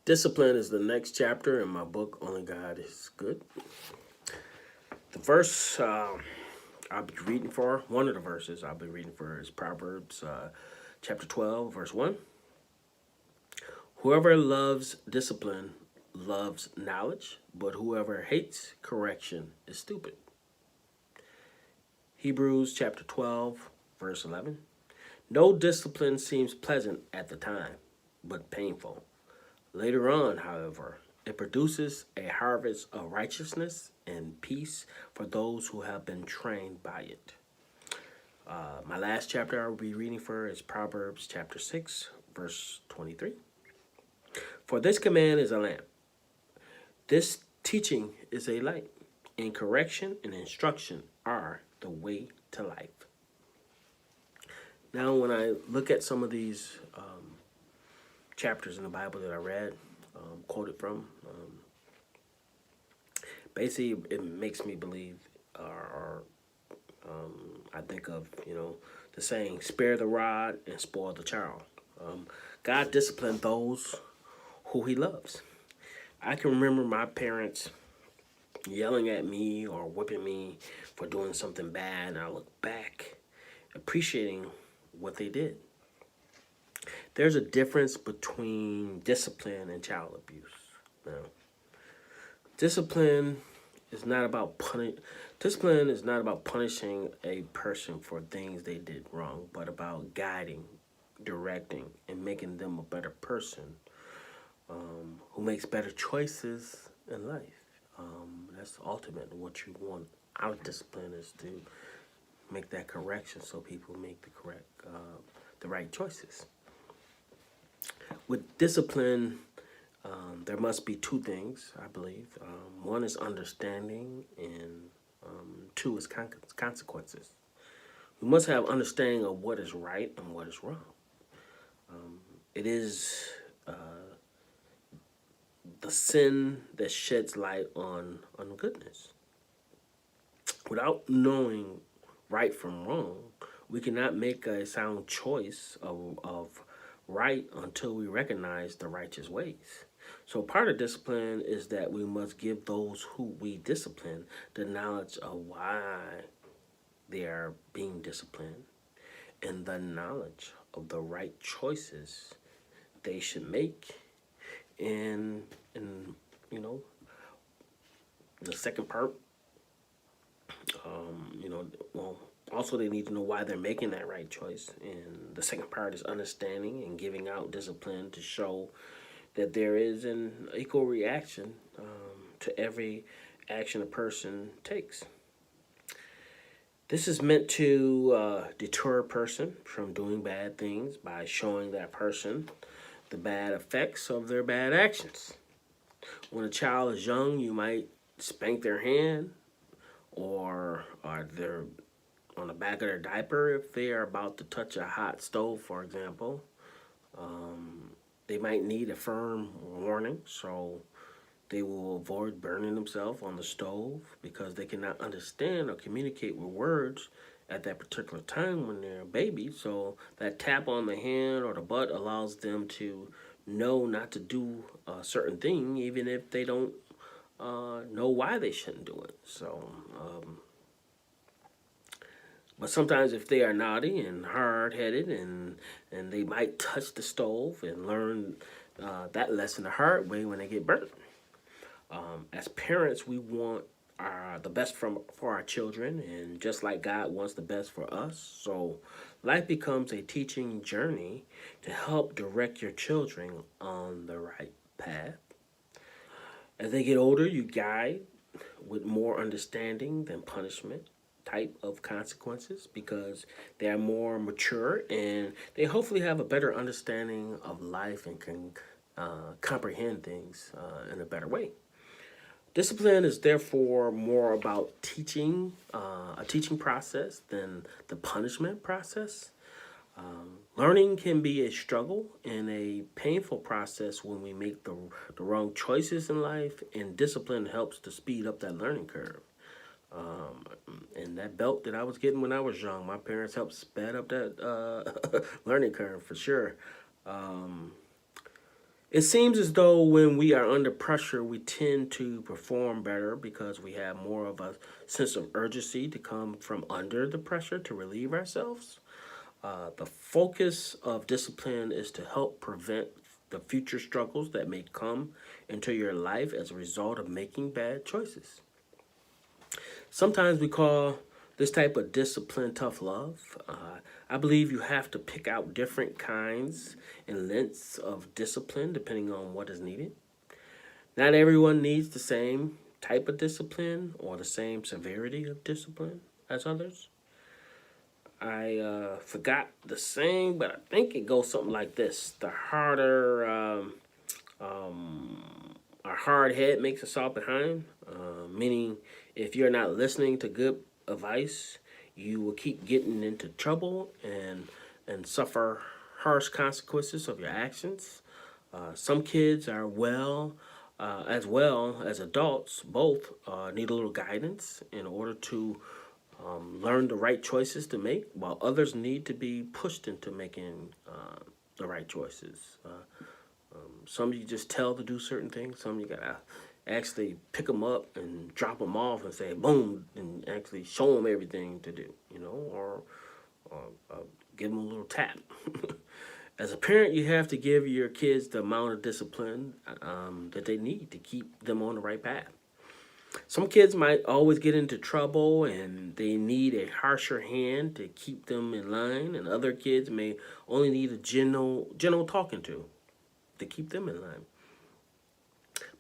Discipline is the next chapter in my book, Only God is Good. The verse I'll be reading for, one of the verses I'll be reading for is Proverbs chapter 12, verse 1. Whoever loves discipline loves knowledge, but whoever hates correction is stupid. Hebrews chapter 12, verse 11. No discipline seems pleasant at the time, but painful. Later on, however, it produces a harvest of righteousness and peace for those who have been trained by it. My last chapter I will be reading for is Proverbs chapter 6, verse 23. For this command is a lamp. This teaching is a light, and correction and instruction are the way to life. Now, when I look at some of these chapters in the Bible that I read, quoted from, basically it makes me believe, or I think of, the saying, spare the rod and spoil the child. God disciplined those who he loves. I can remember my parents yelling at me or whipping me for doing something bad, and I look back appreciating what they did. There's a difference between discipline and child abuse. Now, discipline is not about discipline is not about punishing a person for things they did wrong, but about guiding, directing, and making them a better person who makes better choices in life. That's ultimately what you want out of discipline, is to make that correction so people make the right choices. With discipline, there must be two things, I believe. One is understanding, and two is consequences. We must have understanding of what is right and what is wrong. It is the sin that sheds light on goodness. Without knowing right from wrong, we cannot make a sound choice of right until we recognize the righteous ways. So part of discipline is that we must give those who we discipline the knowledge of why they are being disciplined and the knowledge of the right choices they should make. And the second part, also they need to know why they're making that right choice. And the second part is understanding and giving out discipline to show that there is an equal reaction to every action a person takes. This is meant to deter a person from doing bad things by showing that person the bad effects of their bad actions. When a child is young, you might spank their hand or they're on the back of their diaper if they are about to touch a hot stove, for example. They might need a firm warning, so they will avoid burning themselves on the stove because they cannot understand or communicate with words at that particular time when they're a baby. So that tap on the hand or the butt allows them to know not to do a certain thing, even if they don't know why they shouldn't do it. So, but sometimes if they are naughty and hard-headed and they might touch the stove and learn that lesson the hard way when they get burnt. As parents, we want the best for our children, and just like God wants the best for us. So life becomes a teaching journey to help direct your children on the right path. As they get older, you guide with more understanding than punishment type of consequences because they are more mature and they hopefully have a better understanding of life and can comprehend things in a better way. Discipline is therefore more about teaching, a teaching process than the punishment process. Learning can be a struggle and a painful process when we make the wrong choices in life, and discipline helps to speed up that learning curve. And that belt that I was getting when I was young, my parents helped sped up that learning curve for sure. It seems as though when we are under pressure, we tend to perform better because we have more of a sense of urgency to come from under the pressure to relieve ourselves. The focus of discipline is to help prevent the future struggles that may come into your life as a result of making bad choices. Sometimes we call this type of discipline tough love. I believe you have to pick out different kinds and lengths of discipline depending on what is needed. Not everyone needs the same type of discipline or the same severity of discipline as others. I forgot the saying, but I think it goes something like this: the harder a hard head makes a soft behind. Meaning, if you're not listening to good advice, you will keep getting into trouble and suffer harsh consequences of your actions. Some kids are as well as adults, both need a little guidance in order to learn the right choices to make, while others need to be pushed into making the right choices. Some you just tell to do certain things. Some you gotta actually pick them up and drop them off and say boom, and actually show them everything to do. Or give them a little tap. As a parent, you have to give your kids the amount of discipline that they need to keep them on the right path. Some kids might always get into trouble and they need a harsher hand to keep them in line, and other kids may only need a gentle talking to keep them in line.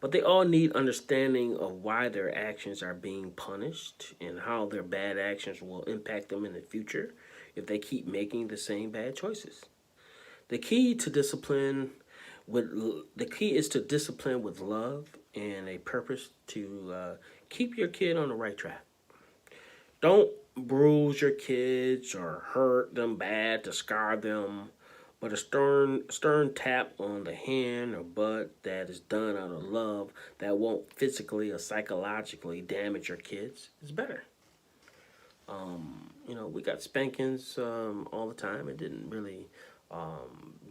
But they all need understanding of why their actions are being punished and how their bad actions will impact them in the future if they keep making the same bad choices. The key to discipline the key is to discipline with love and a purpose to keep your kid on the right track. Don't bruise your kids or hurt them bad to scar them, but a stern tap on the hand or butt that is done out of love that won't physically or psychologically damage your kids is better. We got spankings all the time. It didn't really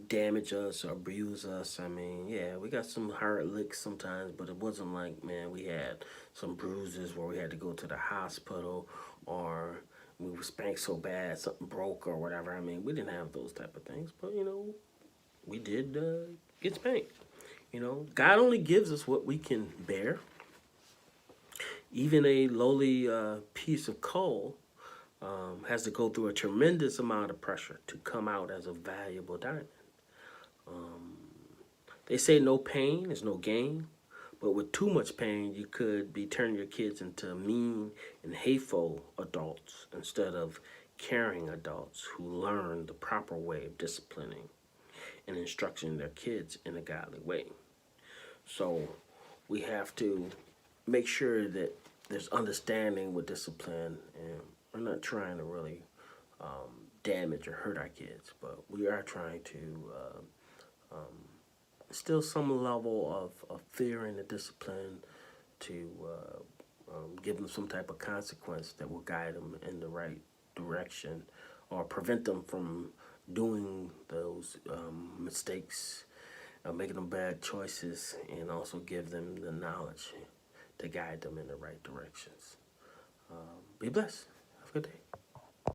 damage us or abuse us. I mean, yeah, we got some hard licks sometimes, but it wasn't like, man, we had some bruises where we had to go to the hospital or we were spanked so bad something broke or whatever. I mean, we didn't have those type of things, but we did get spanked. God only gives us what we can bear. Even a lowly piece of coal has to go through a tremendous amount of pressure to come out as a valuable diamond. They say no pain is no gain, but with too much pain, you could be turning your kids into mean and hateful adults instead of caring adults who learn the proper way of disciplining and instructing their kids in a godly way. So we have to make sure that there's understanding with discipline, and we're not trying to really damage or hurt our kids, but we are trying to instill some level of fear in the discipline to give them some type of consequence that will guide them in the right direction or prevent them from doing those mistakes, making them bad choices, and also give them the knowledge to guide them in the right directions. Be blessed. Have a good day.